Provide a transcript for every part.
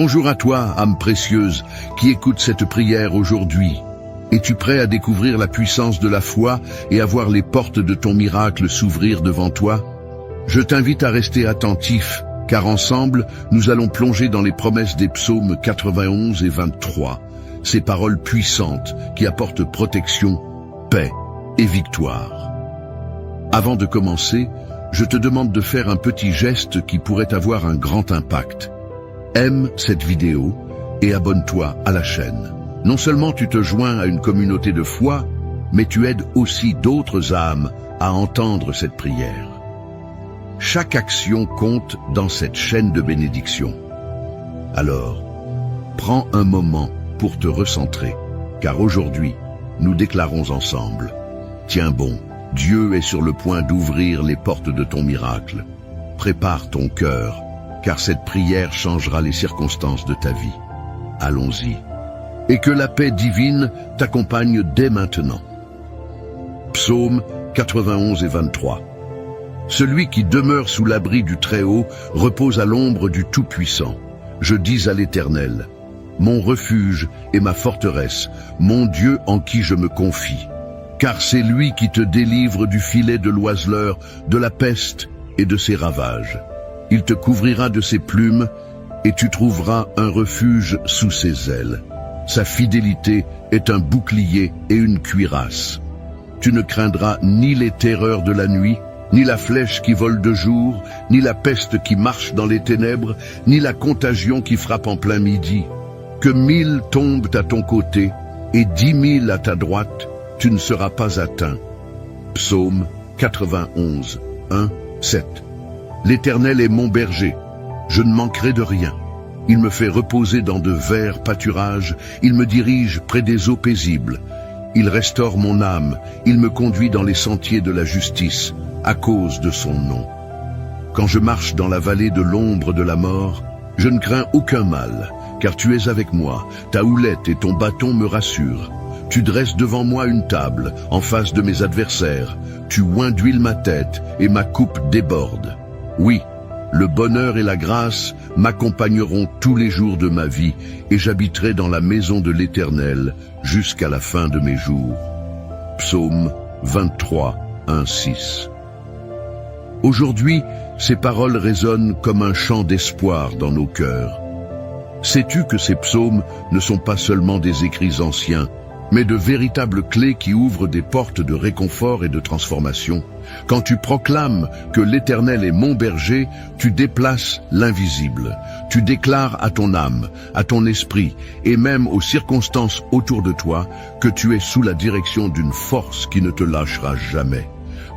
Bonjour à toi, âme précieuse, qui écoute cette prière aujourd'hui. Es-tu prêt à découvrir la puissance de la foi et à voir les portes de ton miracle s'ouvrir devant toi? Je t'invite à rester attentif, car ensemble, nous allons plonger dans les promesses des psaumes 91 et 23, ces paroles puissantes qui apportent protection, paix et victoire. Avant de commencer, je te demande de faire un petit geste qui pourrait avoir un grand impact. Aime cette vidéo et abonne-toi à la chaîne. Non seulement tu te joins à une communauté de foi, mais tu aides aussi d'autres âmes à entendre cette prière. Chaque action compte dans cette chaîne de bénédiction. Alors, prends un moment pour te recentrer, car aujourd'hui, nous déclarons ensemble. Tiens bon, Dieu est sur le point d'ouvrir les portes de ton miracle. Prépare ton cœur, car cette prière changera les circonstances de ta vie. Allons-y. Et que la paix divine t'accompagne dès maintenant. Psaume 91 et 23. Celui qui demeure sous l'abri du Très-Haut repose à l'ombre du Tout-Puissant. Je dis à l'Éternel, mon refuge et ma forteresse, mon Dieu en qui je me confie. Car c'est lui qui te délivre du filet de l'oiseleur, de la peste et de ses ravages. Il te couvrira de ses plumes et tu trouveras un refuge sous ses ailes. Sa fidélité est un bouclier et une cuirasse. Tu ne craindras ni les terreurs de la nuit, ni la flèche qui vole de jour, ni la peste qui marche dans les ténèbres, ni la contagion qui frappe en plein midi. Que 1000 tombent à ton côté et 10 000 à ta droite, tu ne seras pas atteint. Psaume 91, 1, 7. L'Éternel est mon berger, je ne manquerai de rien. Il me fait reposer dans de verts pâturages, il me dirige près des eaux paisibles. Il restaure mon âme, il me conduit dans les sentiers de la justice, à cause de son nom. Quand je marche dans la vallée de l'ombre de la mort, je ne crains aucun mal, car tu es avec moi, ta houlette et ton bâton me rassurent. Tu dresses devant moi une table, en face de mes adversaires. Tu oins d'huile ma tête, et ma coupe déborde. Oui, le bonheur et la grâce m'accompagneront tous les jours de ma vie, et j'habiterai dans la maison de l'Éternel jusqu'à la fin de mes jours. Psaume 23, 1, 6. Aujourd'hui, ces paroles résonnent comme un chant d'espoir dans nos cœurs. Sais-tu que ces psaumes ne sont pas seulement des écrits anciens, mais de véritables clés qui ouvrent des portes de réconfort et de transformation? Quand tu proclames que l'Éternel est mon berger, tu déplaces l'invisible. Tu déclares à ton âme, à ton esprit et même aux circonstances autour de toi que tu es sous la direction d'une force qui ne te lâchera jamais.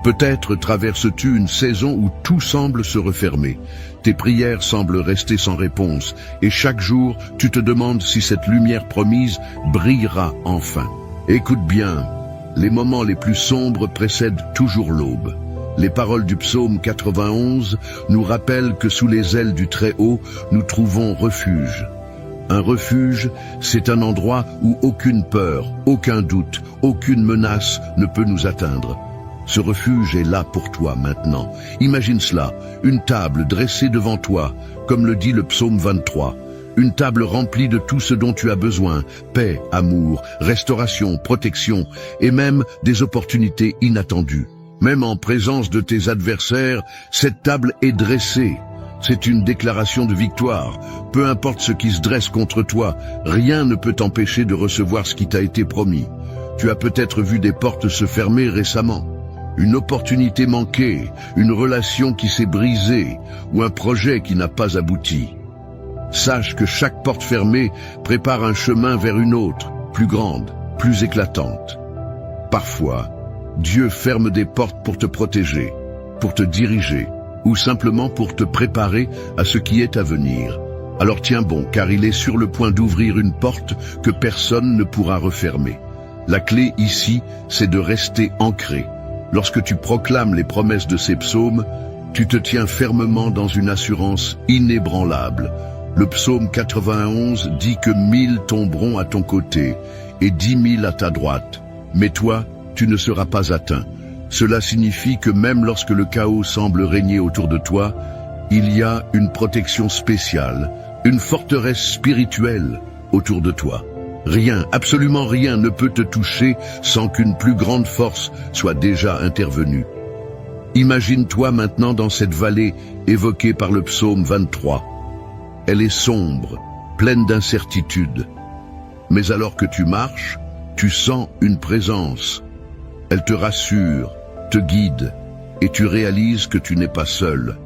Peut-être traverses-tu une saison où tout semble se refermer. Tes prières semblent rester sans réponse et chaque jour, tu te demandes si cette lumière promise brillera enfin. Écoute bien, les moments les plus sombres précèdent toujours l'aube. Les paroles du psaume 91 nous rappellent que sous les ailes du Très-Haut, nous trouvons refuge. Un refuge, c'est un endroit où aucune peur, aucun doute, aucune menace ne peut nous atteindre. Ce refuge est là pour toi maintenant. Imagine cela, une table dressée devant toi, comme le dit le psaume 23. Une table remplie de tout ce dont tu as besoin, paix, amour, restauration, protection, et même des opportunités inattendues. Même en présence de tes adversaires, cette table est dressée. C'est une déclaration de victoire. Peu importe ce qui se dresse contre toi, rien ne peut t'empêcher de recevoir ce qui t'a été promis. Tu as peut-être vu des portes se fermer récemment. Une opportunité manquée, une relation qui s'est brisée ou un projet qui n'a pas abouti. Sache que chaque porte fermée prépare un chemin vers une autre, plus grande, plus éclatante. Parfois, Dieu ferme des portes pour te protéger, pour te diriger ou simplement pour te préparer à ce qui est à venir. Alors tiens bon, car il est sur le point d'ouvrir une porte que personne ne pourra refermer. La clé ici, c'est de rester ancré. Lorsque tu proclames les promesses de ces psaumes, tu te tiens fermement dans une assurance inébranlable. Le psaume 91 dit que 1000 tomberont à ton côté et 10 000 à ta droite. Mais toi, tu ne seras pas atteint. Cela signifie que même lorsque le chaos semble régner autour de toi, il y a une protection spéciale, une forteresse spirituelle autour de toi. Rien, absolument rien ne peut te toucher sans qu'une plus grande force soit déjà intervenue. Imagine-toi maintenant dans cette vallée évoquée par le psaume 23. Elle est sombre, pleine d'incertitudes. Mais alors que tu marches, tu sens une présence. Elle te rassure, te guide, et tu réalises que tu n'es pas seul.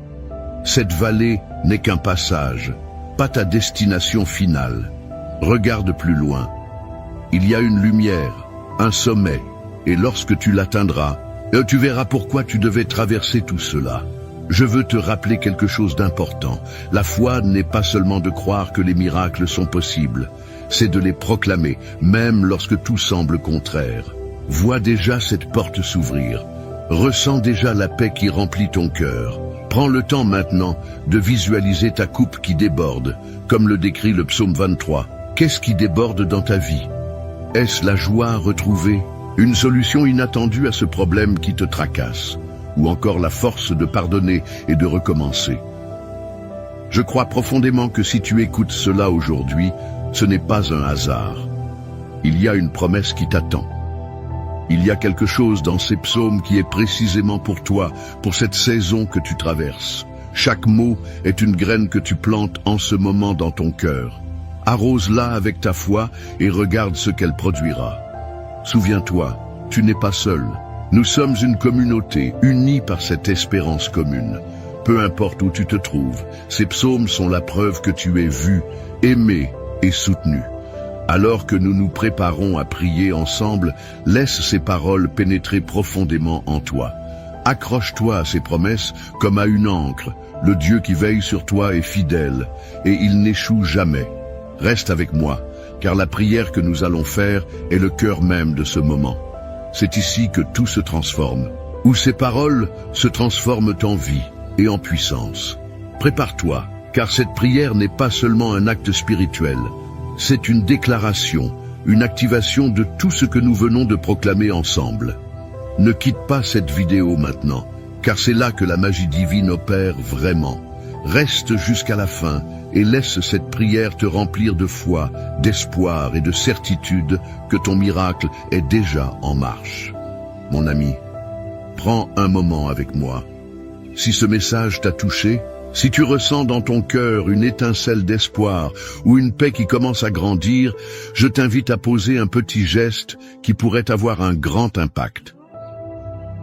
Cette vallée n'est qu'un passage, pas ta destination finale. Regarde plus loin. Il y a une lumière, un sommet, et lorsque tu l'atteindras, tu verras pourquoi tu devais traverser tout cela. Je veux te rappeler quelque chose d'important. La foi n'est pas seulement de croire que les miracles sont possibles, c'est de les proclamer, même lorsque tout semble contraire. Vois déjà cette porte s'ouvrir. Ressens déjà la paix qui remplit ton cœur. Prends le temps maintenant de visualiser ta coupe qui déborde, comme le décrit le psaume 23. Qu'est-ce qui déborde dans ta vie? Est-ce la joie retrouvée, une solution inattendue à ce problème qui te tracasse, ou encore la force de pardonner et de recommencer? Je crois profondément que si tu écoutes cela aujourd'hui, ce n'est pas un hasard. Il y a une promesse qui t'attend. Il y a quelque chose dans ces psaumes qui est précisément pour toi, pour cette saison que tu traverses. Chaque mot est une graine que tu plantes en ce moment dans ton cœur. Arrose-la avec ta foi et regarde ce qu'elle produira. Souviens-toi, tu n'es pas seul. Nous sommes une communauté unie par cette espérance commune. Peu importe où tu te trouves, ces psaumes sont la preuve que tu es vu, aimé et soutenu. Alors que nous nous préparons à prier ensemble, laisse ces paroles pénétrer profondément en toi. Accroche-toi à ces promesses comme à une ancre. Le Dieu qui veille sur toi est fidèle et il n'échoue jamais. Reste avec moi, car la prière que nous allons faire est le cœur même de ce moment. C'est ici que tout se transforme, où ces paroles se transforment en vie et en puissance. Prépare-toi, car cette prière n'est pas seulement un acte spirituel. C'est une déclaration, une activation de tout ce que nous venons de proclamer ensemble. Ne quitte pas cette vidéo maintenant, car c'est là que la magie divine opère vraiment. Reste jusqu'à la fin et laisse cette prière te remplir de foi, d'espoir et de certitude que ton miracle est déjà en marche. Mon ami, prends un moment avec moi. Si ce message t'a touché, si tu ressens dans ton cœur une étincelle d'espoir ou une paix qui commence à grandir, je t'invite à poser un petit geste qui pourrait avoir un grand impact.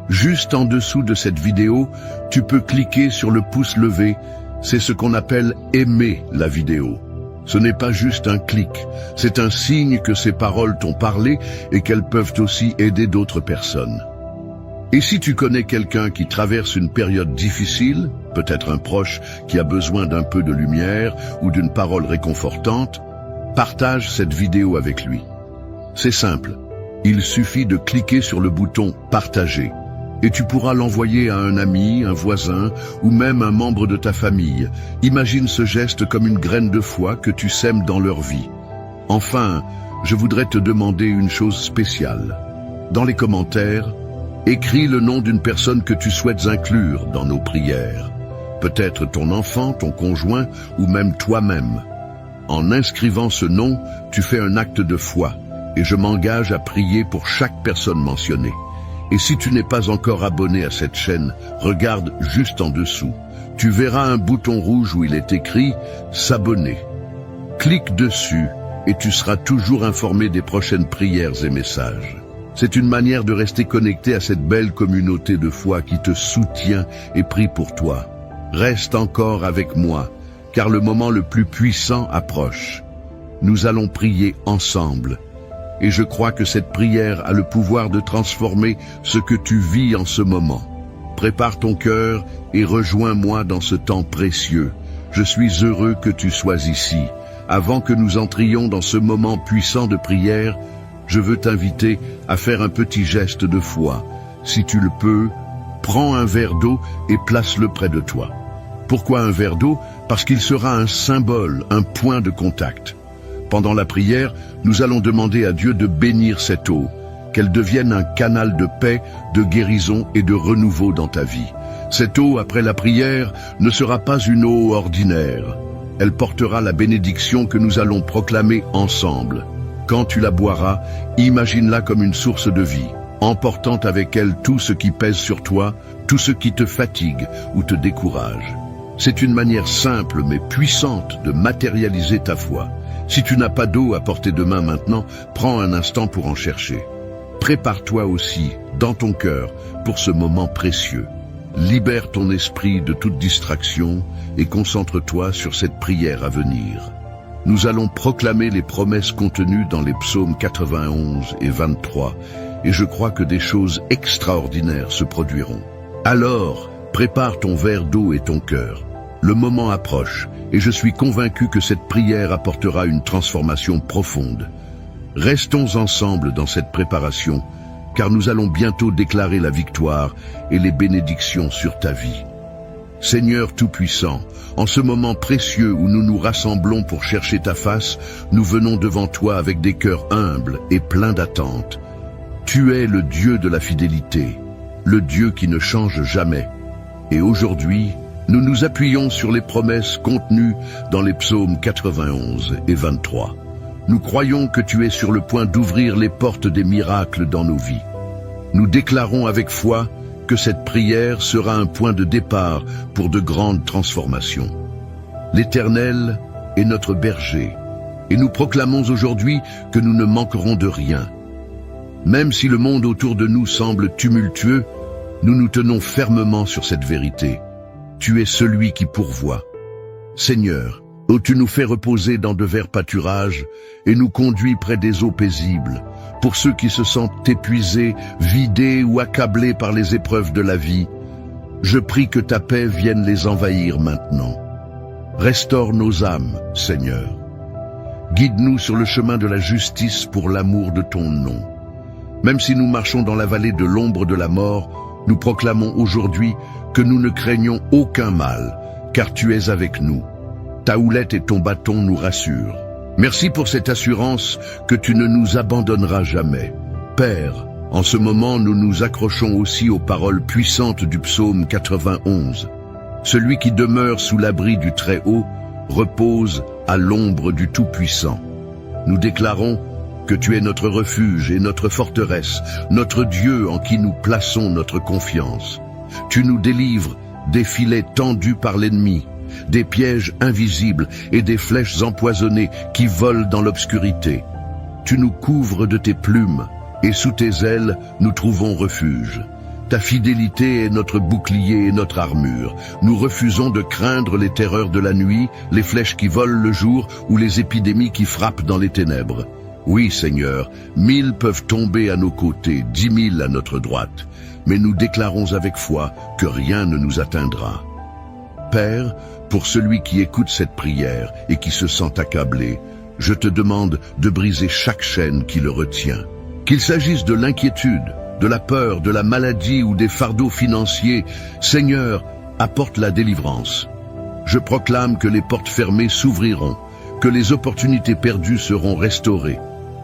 Juste en dessous de cette vidéo, tu peux cliquer sur le pouce levé. C'est ce qu'on appelle aimer la vidéo. Ce n'est pas juste un clic, c'est un signe que ces paroles t'ont parlé et qu'elles peuvent aussi aider d'autres personnes. Et si tu connais quelqu'un qui traverse une période difficile, peut-être un proche qui a besoin d'un peu de lumière ou d'une parole réconfortante, partage cette vidéo avec lui. C'est simple, il suffit de cliquer sur le bouton « Partager » et tu pourras l'envoyer à un ami, un voisin ou même un membre de ta famille. Imagine ce geste comme une graine de foi que tu sèmes dans leur vie. Enfin, je voudrais te demander une chose spéciale. Dans les commentaires, écris le nom d'une personne que tu souhaites inclure dans nos prières. Peut-être ton enfant, ton conjoint ou même toi-même. En inscrivant ce nom, tu fais un acte de foi et je m'engage à prier pour chaque personne mentionnée. Et si tu n'es pas encore abonné à cette chaîne, regarde juste en dessous. Tu verras un bouton rouge où il est écrit « S'abonner ». Clique dessus et tu seras toujours informé des prochaines prières et messages. C'est une manière de rester connecté à cette belle communauté de foi qui te soutient et prie pour toi. Reste encore avec moi, car le moment le plus puissant approche. Nous allons prier ensemble. Et je crois que cette prière a le pouvoir de transformer ce que tu vis en ce moment. Prépare ton cœur et rejoins-moi dans ce temps précieux. Je suis heureux que tu sois ici. Avant que nous entrions dans ce moment puissant de prière, je veux t'inviter à faire un petit geste de foi. Si tu le peux, prends un verre d'eau et place-le près de toi. Pourquoi un verre d'eau? Parce qu'il sera un symbole, un point de contact. Pendant la prière, nous allons demander à Dieu de bénir cette eau, qu'elle devienne un canal de paix, de guérison et de renouveau dans ta vie. Cette eau, après la prière, ne sera pas une eau ordinaire. Elle portera la bénédiction que nous allons proclamer ensemble. Quand tu la boiras, imagine-la comme une source de vie, emportant avec elle tout ce qui pèse sur toi, tout ce qui te fatigue ou te décourage. C'est une manière simple mais puissante de matérialiser ta foi. Si tu n'as pas d'eau à portée de main maintenant, prends un instant pour en chercher. Prépare-toi aussi, dans ton cœur, pour ce moment précieux. Libère ton esprit de toute distraction et concentre-toi sur cette prière à venir. Nous allons proclamer les promesses contenues dans les psaumes 91 et 23, et je crois que des choses extraordinaires se produiront. Alors, prépare ton verre d'eau et ton cœur. Le moment approche, et je suis convaincu que cette prière apportera une transformation profonde. Restons ensemble dans cette préparation, car nous allons bientôt déclarer la victoire et les bénédictions sur ta vie. Seigneur Tout-Puissant, en ce moment précieux où nous nous rassemblons pour chercher ta face, nous venons devant toi avec des cœurs humbles et pleins d'attente. Tu es le Dieu de la fidélité, le Dieu qui ne change jamais. Et aujourd'hui, nous nous appuyons sur les promesses contenues dans les psaumes 91 et 23. Nous croyons que tu es sur le point d'ouvrir les portes des miracles dans nos vies. Nous déclarons avec foi que cette prière sera un point de départ pour de grandes transformations. L'Éternel est notre berger, et nous proclamons aujourd'hui que nous ne manquerons de rien. Même si le monde autour de nous semble tumultueux, nous nous tenons fermement sur cette vérité. Tu es celui qui pourvoit. Seigneur, ô tu nous fais reposer dans de verts pâturages et nous conduis près des eaux paisibles. Pour ceux qui se sentent épuisés, vidés ou accablés par les épreuves de la vie, je prie que ta paix vienne les envahir maintenant. Restaure nos âmes, Seigneur. Guide-nous sur le chemin de la justice pour l'amour de ton nom. Même si nous marchons dans la vallée de l'ombre de la mort, nous proclamons aujourd'hui que nous ne craignons aucun mal, car tu es avec nous. Ta houlette et ton bâton nous rassurent. Merci pour cette assurance que tu ne nous abandonneras jamais. Père, en ce moment, nous nous accrochons aussi aux paroles puissantes du psaume 91. Celui qui demeure sous l'abri du Très-Haut repose à l'ombre du Tout-Puissant. Nous déclarons que tu es notre refuge et notre forteresse, notre Dieu en qui nous plaçons notre confiance. Tu nous délivres des filets tendus par l'ennemi, des pièges invisibles et des flèches empoisonnées qui volent dans l'obscurité. Tu nous couvres de tes plumes, et sous tes ailes, nous trouvons refuge. Ta fidélité est notre bouclier et notre armure. Nous refusons de craindre les terreurs de la nuit, les flèches qui volent le jour ou les épidémies qui frappent dans les ténèbres. Oui, Seigneur, 1000 peuvent tomber à nos côtés, 10 000 à notre droite, mais nous déclarons avec foi que rien ne nous atteindra. Père, pour celui qui écoute cette prière et qui se sent accablé, je te demande de briser chaque chaîne qui le retient. Qu'il s'agisse de l'inquiétude, de la peur, de la maladie ou des fardeaux financiers, Seigneur, apporte la délivrance. Je proclame que les portes fermées s'ouvriront, que les opportunités perdues seront restaurées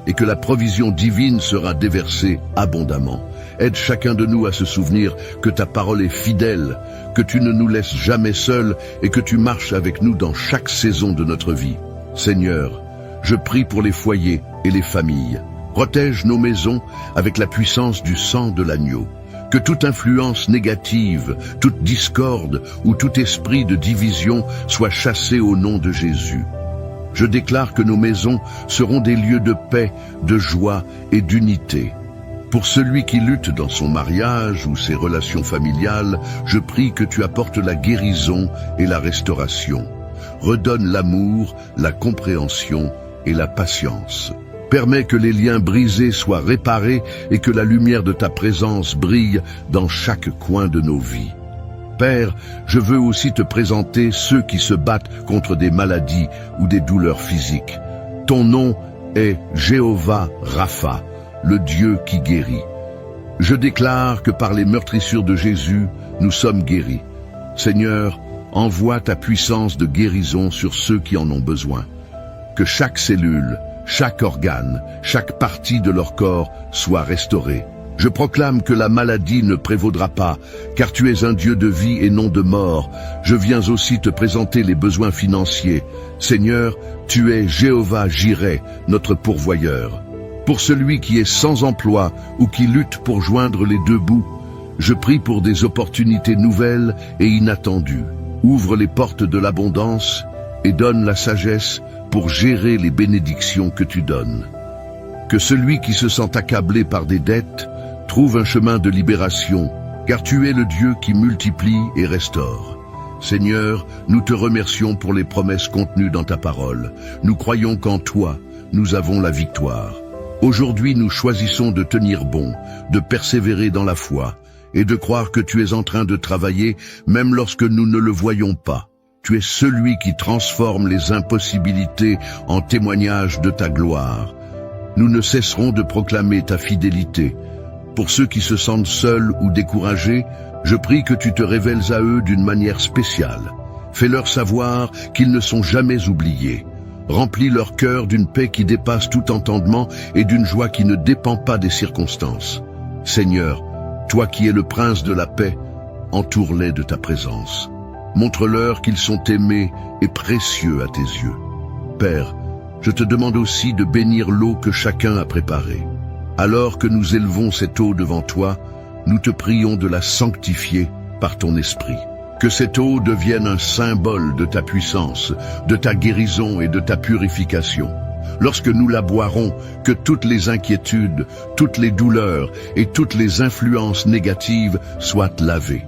et que la provision divine sera déversée abondamment. Aide chacun de nous à se souvenir que ta parole est fidèle, que tu ne nous laisses jamais seuls et que tu marches avec nous dans chaque saison de notre vie. Seigneur, je prie pour les foyers et les familles. Protège nos maisons avec la puissance du sang de l'agneau. Que toute influence négative, toute discorde ou tout esprit de division soit chassé au nom de Jésus. Je déclare que nos maisons seront des lieux de paix, de joie et d'unité. Pour celui qui lutte dans son mariage ou ses relations familiales, je prie que tu apportes la guérison et la restauration. Redonne l'amour, la compréhension et la patience. Permets que les liens brisés soient réparés et que la lumière de ta présence brille dans chaque coin de nos vies. Père, je veux aussi te présenter ceux qui se battent contre des maladies ou des douleurs physiques. Ton nom est Jéhovah Rapha, le Dieu qui guérit. Je déclare que par les meurtrissures de Jésus, nous sommes guéris. Seigneur, envoie ta puissance de guérison sur ceux qui en ont besoin. Que chaque cellule, chaque organe, chaque partie de leur corps soit restaurée. Je proclame que la maladie ne prévaudra pas, car tu es un Dieu de vie et non de mort. Je viens aussi te présenter les besoins financiers. Seigneur, tu es Jéhovah Jireh, notre pourvoyeur. Pour celui qui est sans emploi ou qui lutte pour joindre les deux bouts, je prie pour des opportunités nouvelles et inattendues. Ouvre les portes de l'abondance et donne la sagesse pour gérer les bénédictions que tu donnes. Que celui qui se sent accablé par des dettes trouve un chemin de libération, car tu es le Dieu qui multiplie et restaure. Seigneur, nous te remercions pour les promesses contenues dans ta parole. Nous croyons qu'en toi, nous avons la victoire. Aujourd'hui, nous choisissons de tenir bon, de persévérer dans la foi et de croire que tu es en train de travailler même lorsque nous ne le voyons pas. Tu es celui qui transforme les impossibilités en témoignage de ta gloire. Nous ne cesserons de proclamer ta fidélité. Pour ceux qui se sentent seuls ou découragés, je prie que tu te révèles à eux d'une manière spéciale. Fais-leur savoir qu'ils ne sont jamais oubliés. Remplis leur cœur d'une paix qui dépasse tout entendement et d'une joie qui ne dépend pas des circonstances. Seigneur, toi qui es le prince de la paix, entoure-les de ta présence. Montre-leur qu'ils sont aimés et précieux à tes yeux. Père, je te demande aussi de bénir l'eau que chacun a préparée. Alors que nous élevons cette eau devant toi, nous te prions de la sanctifier par ton esprit. Que cette eau devienne un symbole de ta puissance, de ta guérison et de ta purification. Lorsque nous la boirons, que toutes les inquiétudes, toutes les douleurs et toutes les influences négatives soient lavées.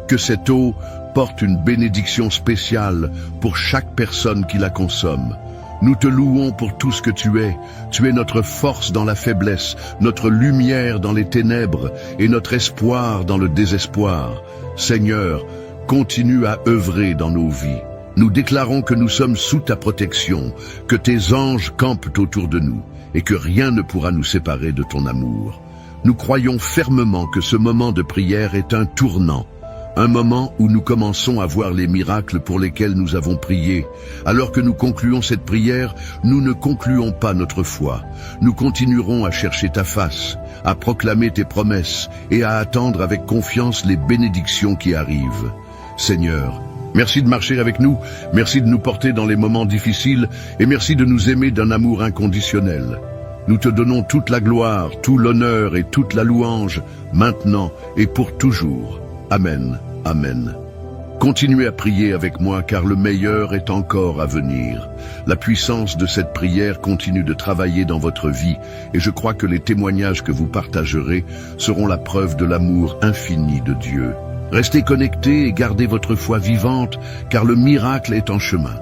Que cette eau porte une bénédiction spéciale pour chaque personne qui la consomme. Nous te louons pour tout ce que tu es. Tu es notre force dans la faiblesse, notre lumière dans les ténèbres et notre espoir dans le désespoir. Seigneur, continue à œuvrer dans nos vies. Nous déclarons que nous sommes sous ta protection, que tes anges campent autour de nous et que rien ne pourra nous séparer de ton amour. Nous croyons fermement que ce moment de prière est un tournant, un moment où nous commençons à voir les miracles pour lesquels nous avons prié. Alors que nous concluons cette prière, nous ne concluons pas notre foi. Nous continuerons à chercher ta face, à proclamer tes promesses et à attendre avec confiance les bénédictions qui arrivent. Seigneur, merci de marcher avec nous, merci de nous porter dans les moments difficiles et merci de nous aimer d'un amour inconditionnel. Nous te donnons toute la gloire, tout l'honneur et toute la louange, maintenant et pour toujours. Amen. Amen. Continuez à prier avec moi car le meilleur est encore à venir. La puissance de cette prière continue de travailler dans votre vie et je crois que les témoignages que vous partagerez seront la preuve de l'amour infini de Dieu. Restez connectés et gardez votre foi vivante car le miracle est en chemin.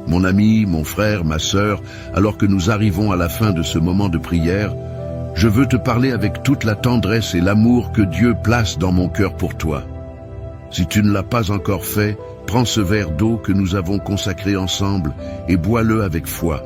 Mon ami, mon frère, ma sœur, alors que nous arrivons à la fin de ce moment de prière, je veux te parler avec toute la tendresse et l'amour que Dieu place dans mon cœur pour toi. Si tu ne l'as pas encore fait, prends ce verre d'eau que nous avons consacré ensemble et bois-le avec foi.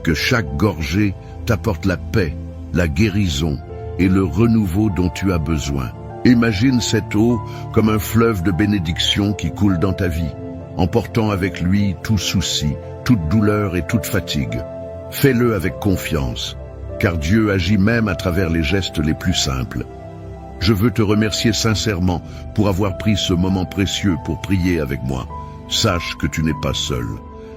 Que chaque gorgée t'apporte la paix, la guérison et le renouveau dont tu as besoin. Imagine cette eau comme un fleuve de bénédiction qui coule dans ta vie, emportant avec lui tout souci, toute douleur et toute fatigue. Fais-le avec confiance, car Dieu agit même à travers les gestes les plus simples. Je veux te remercier sincèrement pour avoir pris ce moment précieux pour prier avec moi. Sache que tu n'es pas seul.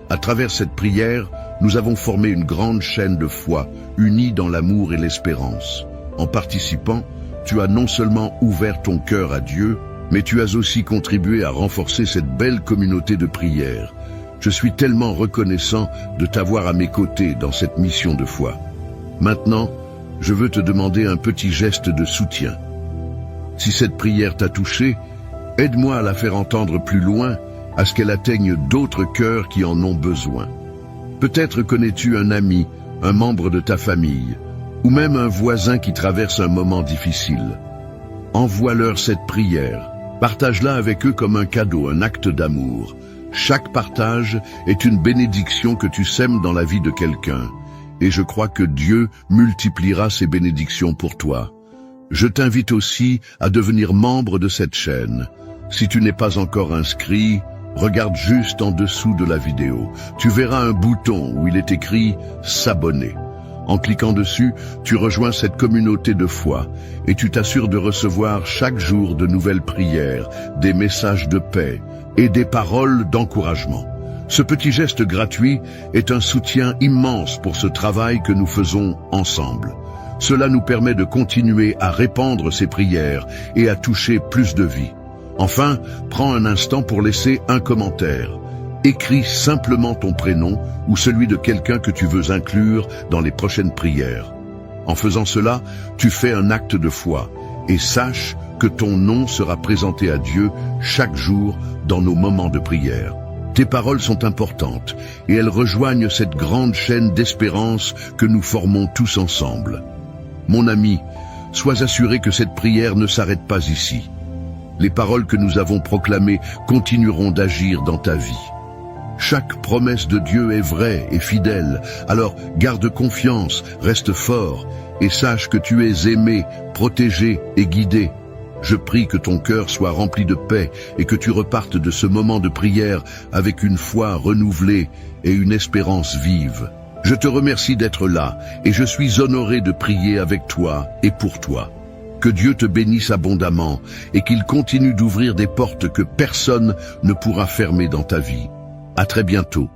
À travers cette prière, nous avons formé une grande chaîne de foi, unie dans l'amour et l'espérance. En participant, tu as non seulement ouvert ton cœur à Dieu, mais tu as aussi contribué à renforcer cette belle communauté de prière. Je suis tellement reconnaissant de t'avoir à mes côtés dans cette mission de foi. Maintenant, je veux te demander un petit geste de soutien. Si cette prière t'a touché, aide-moi à la faire entendre plus loin, à ce qu'elle atteigne d'autres cœurs qui en ont besoin. Peut-être connais-tu un ami, un membre de ta famille, ou même un voisin qui traverse un moment difficile. Envoie-leur cette prière, partage-la avec eux comme un cadeau, un acte d'amour. Chaque partage est une bénédiction que tu sèmes dans la vie de quelqu'un, et je crois que Dieu multipliera ces bénédictions pour toi. Je t'invite aussi à devenir membre de cette chaîne. Si tu n'es pas encore inscrit, regarde juste en dessous de la vidéo. Tu verras un bouton où il est écrit « S'abonner ». En cliquant dessus, tu rejoins cette communauté de foi et tu t'assures de recevoir chaque jour de nouvelles prières, des messages de paix et des paroles d'encouragement. Ce petit geste gratuit est un soutien immense pour ce travail que nous faisons ensemble. Cela nous permet de continuer à répandre ces prières et à toucher plus de vies. Enfin, prends un instant pour laisser un commentaire. Écris simplement ton prénom ou celui de quelqu'un que tu veux inclure dans les prochaines prières. En faisant cela, tu fais un acte de foi et sache que ton nom sera présenté à Dieu chaque jour dans nos moments de prière. Tes paroles sont importantes et elles rejoignent cette grande chaîne d'espérance que nous formons tous ensemble. Mon ami, sois assuré que cette prière ne s'arrête pas ici. Les paroles que nous avons proclamées continueront d'agir dans ta vie. Chaque promesse de Dieu est vraie et fidèle, alors garde confiance, reste fort et sache que tu es aimé, protégé et guidé. Je prie que ton cœur soit rempli de paix et que tu repartes de ce moment de prière avec une foi renouvelée et une espérance vive. Je te remercie d'être là et je suis honoré de prier avec toi et pour toi. Que Dieu te bénisse abondamment et qu'il continue d'ouvrir des portes que personne ne pourra fermer dans ta vie. À très bientôt.